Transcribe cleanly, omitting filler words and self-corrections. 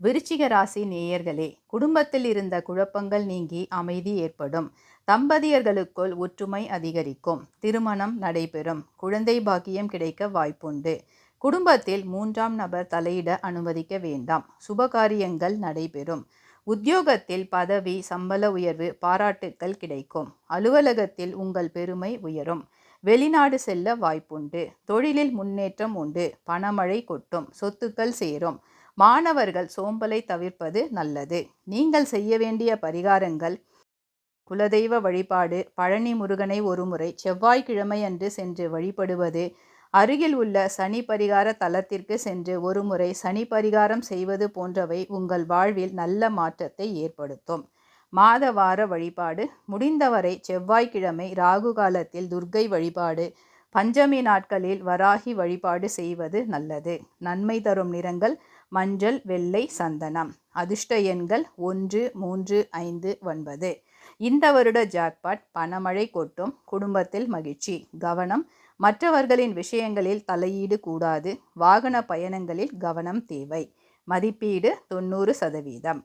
விருச்சிக ராசி நேயர்களே, குடும்பத்தில் இருந்த குழப்பங்கள் நீங்கி அமைதி ஏற்படும். தம்பதியர்களுக்குள் ஒற்றுமை அதிகரிக்கும். திருமணம் நடைபெறும். குழந்தை பாக்கியம் கிடைக்க வாய்ப்புண்டு. குடும்பத்தில் 3ஆம் நபர் தலையிட அனுமதிக்க வேண்டாம். சுபகாரியங்கள் நடைபெறும். உத்தியோகத்தில் பதவி, சம்பள உயர்வு, பாராட்டுக்கள் கிடைக்கும். அலுவலகத்தில் உங்கள் பெருமை உயரும். வெளிநாடு செல்ல வாய்ப்புண்டு. தொழிலில் முன்னேற்றம் உண்டு. பணமழை கொட்டும். சொத்துக்கள் சேரும். மாணவர்கள் சோம்பலை தவிர்ப்பது நல்லது. நீங்கள் செய்ய வேண்டிய பரிகாரங்கள்: குலதெய்வ வழிபாடு, பழனி முருகனை ஒருமுறை செவ்வாய்க்கிழமை அன்று சென்று வழிபடுவது, அருகில் உள்ள சனி பரிகார தலத்திற்கு சென்று ஒருமுறை சனி பரிகாரம் செய்வது போன்றவை உங்கள் வாழ்வில் நல்ல மாற்றத்தை ஏற்படுத்தும். மாத வார வழிபாடு: முடிந்தவரை செவ்வாய்க்கிழமை ராகு காலத்தில் துர்க்கை வழிபாடு, பஞ்சமி நாட்களில் வராகி வழிபாடு செய்வது நல்லது. நன்மை தரும் நிறங்கள்: மஞ்சள், வெள்ளை, சந்தனம். அதிர்ஷ்ட எண்கள் 1, 3, 5, 9. இந்த வருட ஜாக்பாட்: பணமழை கொட்டும். குடும்பத்தில் மகிழ்ச்சி. கவனம்: மற்றவர்களின் விஷயங்களில் தலையீடு கூடாது. வாகன பயணங்களில் கவனம் தேவை. மதிப்பீடு 90%.